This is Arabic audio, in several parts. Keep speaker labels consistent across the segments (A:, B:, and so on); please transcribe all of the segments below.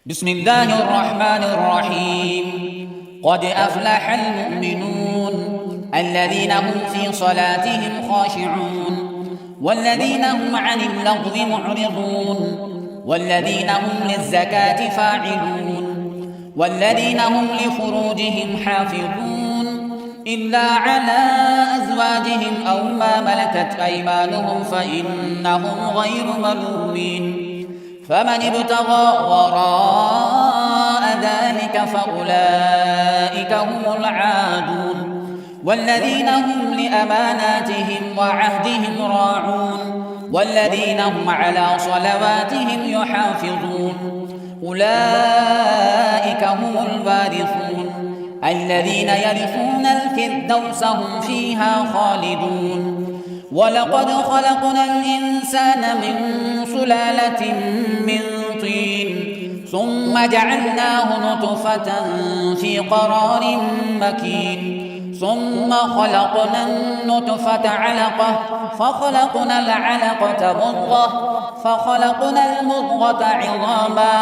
A: بسم الله الرحمن الرحيم. قد أفلح المؤمنون الذين هم في صلاتهم خاشعون والذين هم عن اللغو معرضون والذين هم للزكاة فاعلون والذين هم لفروجهم حافظون إلا على أزواجهم أو ما ملكت أيمانهم فإنهم غير ملومين. فمن ابتغى وراء ذلك فأولئك هم العادون والذين هم لأماناتهم وعهدهم راعون والذين هم على صلواتهم يحافظون. أولئك هم الوارثون الذين يرثون الفردوس هم فيها خالدون. ولقد خلقنا الإنسان من سلالة من طين ثم جعلناه نطفة في قرار مكين ثم خلقنا النطفة علقة فخلقنا العلقة مضغة فخلقنا المضغة عظاما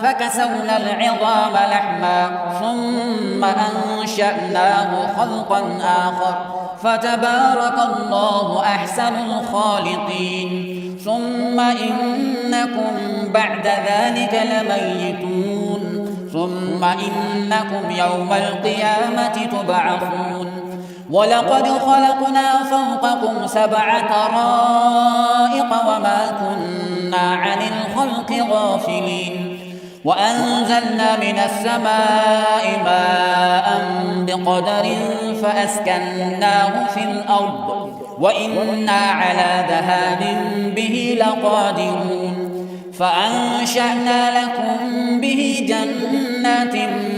A: فكسونا العظام لحما ثم أنشأناه خلقا آخر فتبارك الله أحسن الخالقين. ثم إنكم بعد ذلك لميتون ثم إنكم يوم القيامة تبعثون. ولقد خلقنا فوقكم 7 طرائق وما كنا عن الخلق غافلين وأنزلنا من السماء ماء بقدر فأسكناه في الأرض وإنا على ذهاب به لقادرون. فأنشأنا لكم به جنات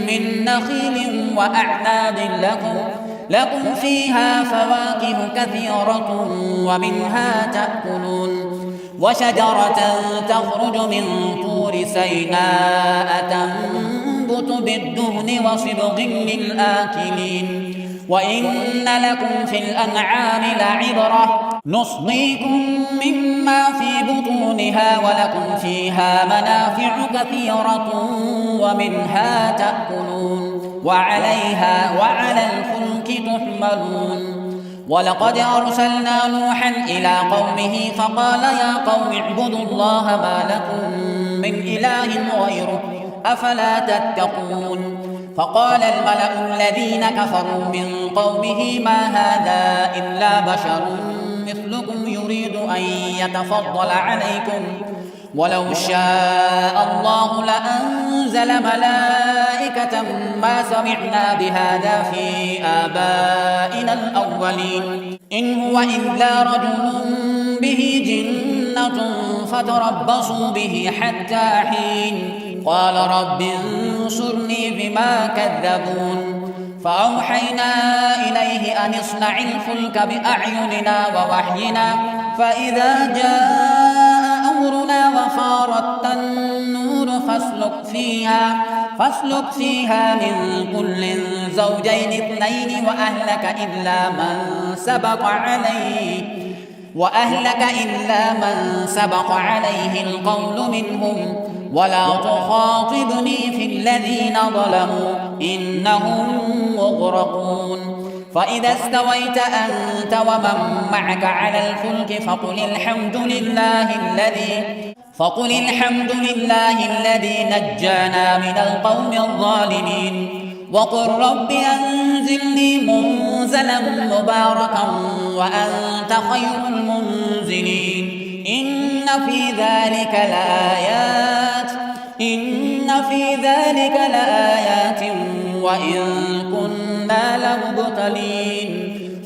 A: من نخيل وأعناب لكم فيها فواكه كثيرة ومنها تأكلون. وشجرة تخرج من طور سيناء تنبت بالدهن وصبغ للآكلين. وإن لكم في الأنعام لعبرة نسقيكم مما في بطونها ولكم فيها منافع كثيرة ومنها تأكلون وعليها وعلى الفلك تحملون. ولقد أرسلنا نوحا إلى قومه فقال يا قوم اعبدوا الله ما لكم من إله غيره أفلا تتقون. فقال الملأ الذين كفروا من قومه ما هذا إلا بشر مثلكم يريد أن يتفضل عليكم ولو شاء الله لأنزل ملائكة ما سمعنا بهذا في آبائنا الأولين إن هو إلا رجل به جنة فتربصوا به حتى حين. قال رب انصرني بما كذبون. فأوحينا إليه أن اصنع الفلك بأعيننا ووحينا فإذا جاء أمرنا وفارت النور فاسلك فيها من كل زوجين 2 وأهلك إلا من سبق عليه القول منهم ولا تخاطبني في الذين ظلموا إنهم مغرقون. فإذا استويت أنت ومن معك على الفلك فقل الحمد لله الذي نجانا من القوم الظالمين وقل رب أنزلني منزلا مباركا وأنت خير المنزلين. إن في ذلك لآيات وإن كنا لمبتلين.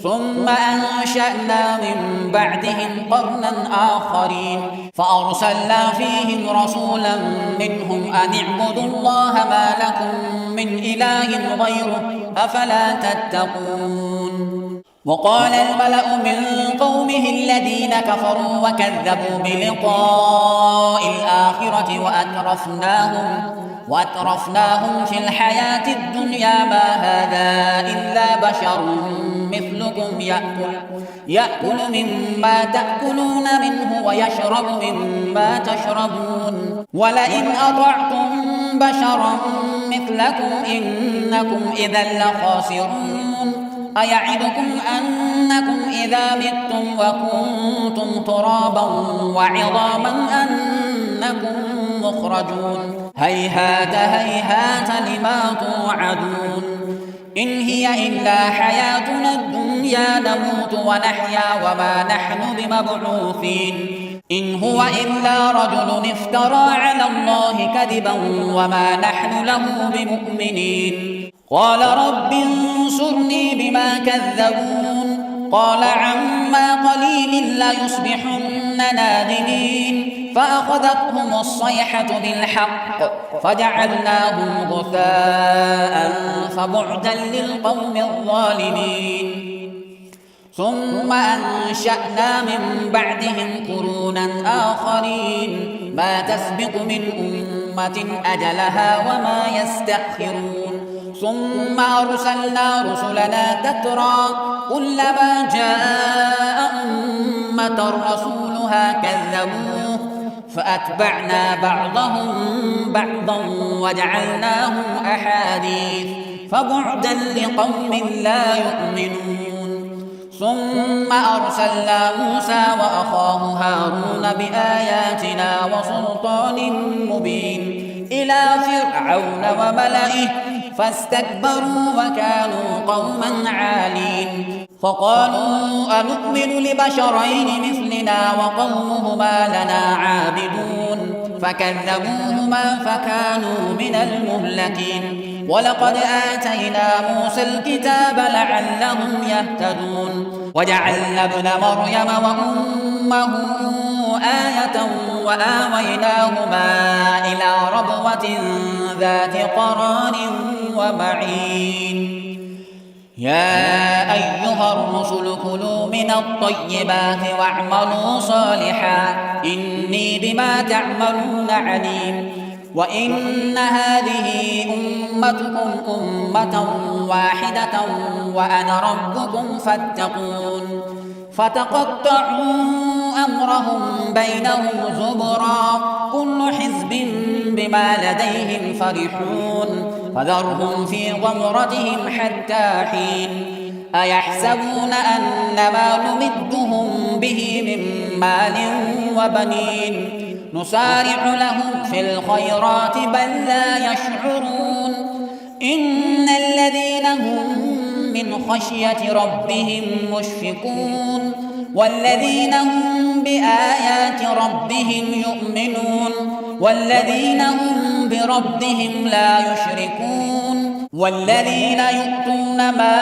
A: ثم أنشأنا من بعدهم قرنا آخرين فأرسلنا فيهم رسولا منهم أن اعبدوا الله ما لكم من إله غيره أفلا تتقون. وقال الملأ من قومه الذين كفروا وكذبوا بلقاء الآخرة وأترفناهم في الحياة الدنيا ما هذا إلا بشر مثلكم يأكل مما تأكلون منه ويشرب مما تشربون ولئن أطعتم بشرا مثلكم إنكم إذا لخاسرون أيعدكم أنكم إذا متم وكنتم ترابا وعظاما أنكم مخرجون هيهات هيهات لما توعدون إن هي إلا حياتنا الدنيا نموت ونحيا وما نحن بمبعوثين إن هو إلا رجل افترى على الله كذبا وما نحن له بمؤمنين قال رب انصرني بما كذبون قال عما قليل ليصبحن نادمين فأخذتهم الصيحة بالحق فجعلناهم غثاء فبعدا للقوم الظالمين ثم أنشأنا من بعدهم قرونا آخرين ما تسبق من أمة أجلها وما يستأخرون ثم أرسلنا رسلنا تترى كلما جاء أمة رسولها كذبوه فأتبعنا بعضهم بعضا وجعلناهم أحاديث فبعدا لقوم لا يؤمنون ثم أرسلنا موسى وأخاه هارون بآياتنا وسلطان مبين إلى فرعون وملئه فاستكبروا وكانوا قوما عالين فقالوا أنؤمن لبشرين مثلنا وقومهما لنا عابدون فكذبوهما فكانوا من المهلكين ولقد آتينا موسى الكتاب لعلهم يهتدون وجعلنا ابن مريم وأمه آية وآويناهما إلى ربوة ذات قرار ومعين يا أيها الرسل كلوا من الطيبات واعملوا صالحا إني بما تعملون عليم وإن هذه أمتكم أمة واحدة وأنا ربكم فاتقون فتقطعوا أمرهم بينهم زبرا كل حزب بما لديهم فرحون فذرهم في غمرتهم حتى حين أيحسبون أن ما نمدهم به من مال وبنين نسارع لهم في الخيرات بل لا يشعرون إن الذين هم من خشية ربهم مشفقون والذين هم بآيات ربهم يؤمنون والذين هم بربهم لا يشركون والذين يؤتون ما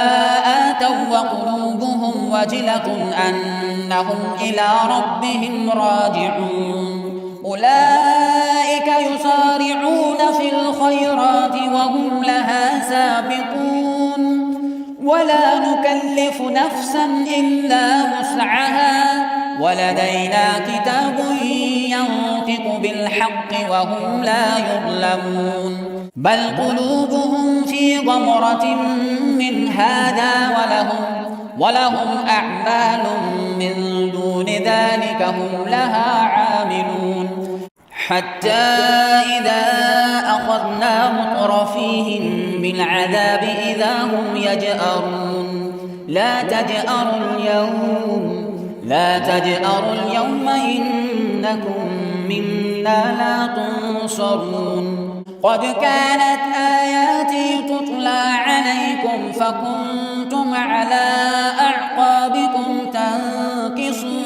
A: آتوا وقلوبهم وجلة أنهم إلى ربهم راجعون أولئك يسارعون في الخيرات وهم لها سابقون ولا نكلف نفسا إلا وسعها ولدينا كتاب ينطق بالحق وهم لا يظلمون بل قلوبهم في غمرة من هذا ولهم أعمال من دون ذلك هم لها عاملون حتى إذا أخذنا مترفيهم بالعذاب إذا هم يجأرون لا تجأروا اليوم إنكم منا لا تنصرون قد كانت آياتي تتلى عليكم فكنتم على أعقابكم تنكصون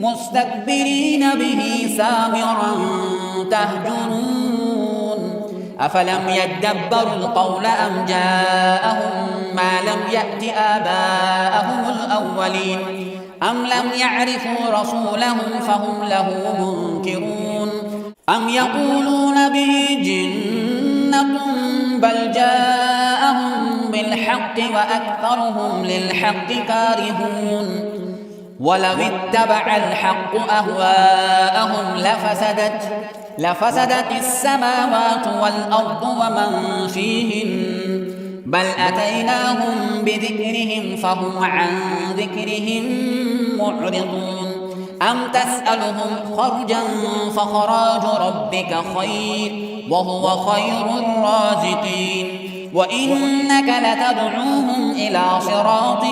A: مستكبرين به سامرا تهجرون أفلم يدبروا القول أم جاءهم ما لم يأت آباءهم الأولين أم لم يعرفوا رسولهم فهم له منكرون أم يقولون به جنة بل جاءهم بالحق وأكثرهم للحق كارهون ولو اتبع الحق أهواءهم لفسدت السماوات والأرض ومن فيهن بل أتيناهم بذكرهم فهم عن ذكرهم معرضون أم تسألهم خرجا فخراج ربك خير وهو خير الرازقين وإنك لتدعوهم إلى صراط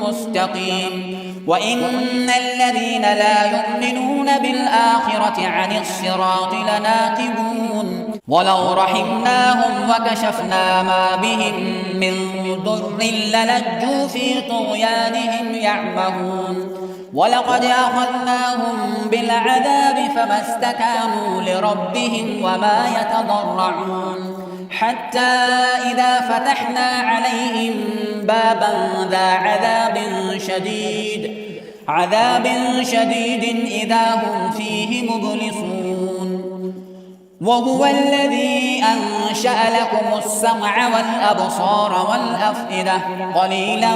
A: مستقيم وإن الذين لا يؤمنون بالآخرة عن الصراط لناكبون ولو رحمناهم وكشفنا ما بهم من ضر للجوا في طغيانهم يعمهون ولقد أخذناهم بالعذاب فما استكانوا لربهم وما يتضرعون حتى إذا فتحنا عليهم بابا ذا عذاب شديد إذا هم فيه مبلسون وهو الذي أنشأ لكم السمع والأبصار والأفئدة قليلا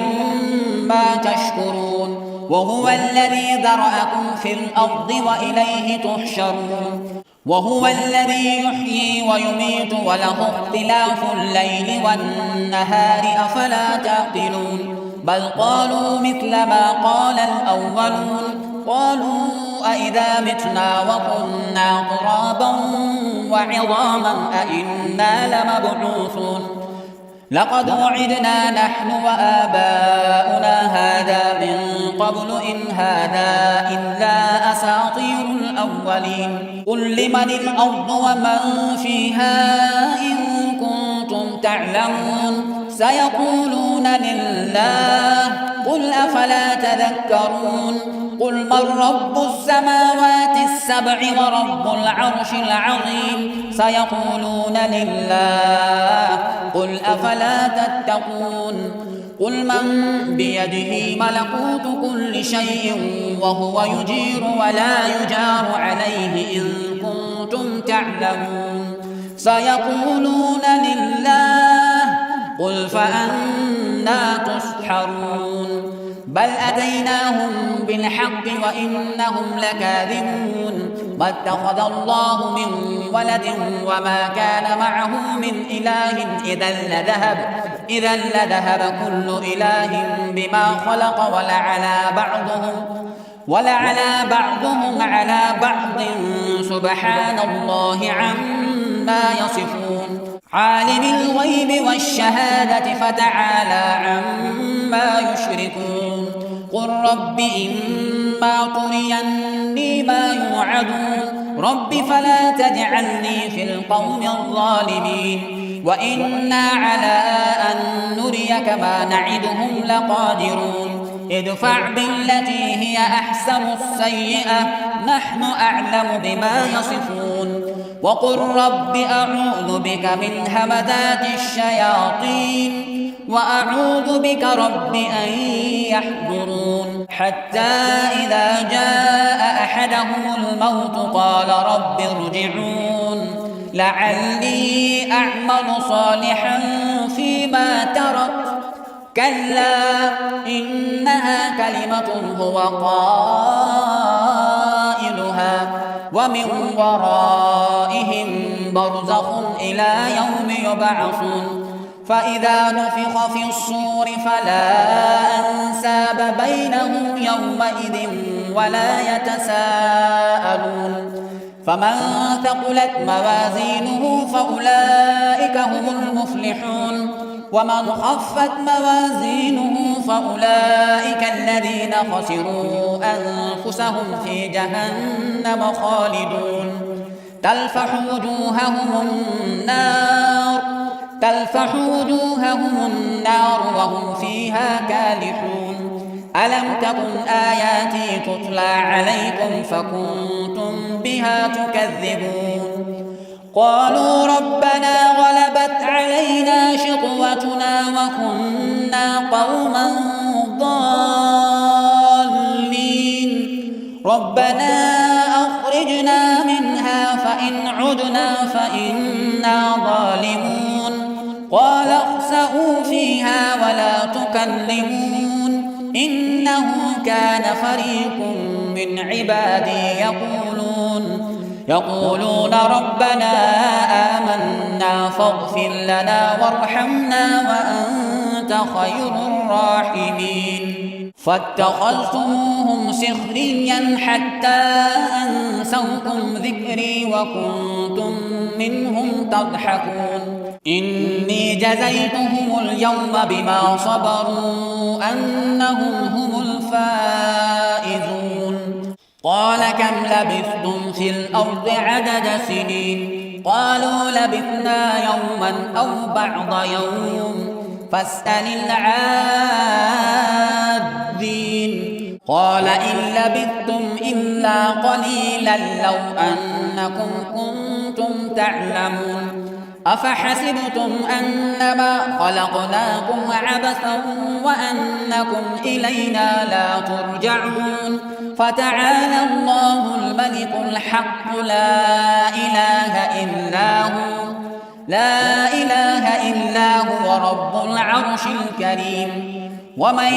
A: ما تشكرون وهو الذي ذرأكم في الأرض وإليه تحشرون وهو الذي يحيي ويميت وله اختلاف الليل والنهار أفلا تعقلون بل قالوا مثل ما قال الأولون قالوا أئذا متنا وكنا ترابا وعظاما أئنا لمبعوثون لقد وعدنا نحن وآباؤنا هذا من قبل إن هذا إلا أساطير الأولين قل لمن الأرض ومن فيها إن كنتم تعلمون سيقولون لله قل أفلا تذكرون قل من رب السماوات السبع ورب العرش العظيم سيقولون لله قل أفلا تتقون قل من بيده ملكوت كل شيء وهو يجير ولا يجار عليه إن كنتم تعلمون سيقولون لله قل فأنى تسحرون بل أتيناهم بالحق وإنهم لكاذبون ما اتخذ الله من ولد وما كان معه من إله إذا لذهب كل إله بما خلق ولعلى بعضهم على بعض سبحان الله عما يصفون عالم الغيب والشهادة فتعالى عما يشركون قل رب إما تريني ما يوعدون رب فلا تجعلني في القوم الظالمين وإنا على أن نريك ما نعدهم لقادرون ادفع بالتي هي أحسن السيئة نحن أعلم بما يصفون وقل رب أعوذ بك من همذات الشياطين وأعوذ بك رب أن يحضرون حتى إذا جاء أحدهم الموت قال رب ارجعون لعلي أعمل صالحا فيما ترك كلا إنها كلمة هو قائلها ومن ورائهم برزخ إلى يوم يبعثون فإذا نفخ في الصور فلا أنساب بينهم يومئذ ولا يتساءلون فمن ثقلت موازينه فأولئك هم المفلحون ومن خفت موازينه فأولئك الذين خسروا أنفسهم في جهنم خالدون تلفح وجوههم النار وهم فيها كالحون ألم تكن آياتي تتلى عليكم فكنتم بها تكذبون قالوا ربنا غلبت علينا شقوتنا وكنا قوما ضالين ربنا أخرجنا منها فإن عدنا فإنا ظالمون قال اخسئوا فيها ولا تكلمون إنه كان فريق من عبادي يقولون ربنا آمنا فاغفر لنا وارحمنا وأنت خير الراحمين فاتخذتموهم سخريا حتى أنسوكم ذكري وكنتم منهم تضحكون إني جزيتهم اليوم بما صبروا أنهم هم الفائزون قال كم لبثتم في الأرض عدد سنين قالوا لبثنا يوما أو بعض يوم فاسأل العادين قال إن لبثتم إلا قليلا لو أنكم كنتم تعلمون أفحسبتم أنما خلقناكم عبثا وأنكم إلينا لا ترجعون فتعالى الله الملك الحق لا إله إلا هو رب العرش الكريم ومن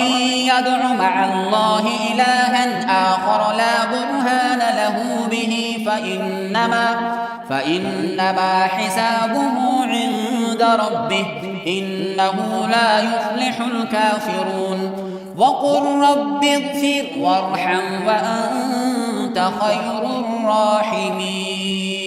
A: يدع مع الله إلها آخر لا برهان له به فإنما حسابه عند ربه إنه لا يفلح الكافرون وقل رب اغفر وارحم وأنت خير الراحمين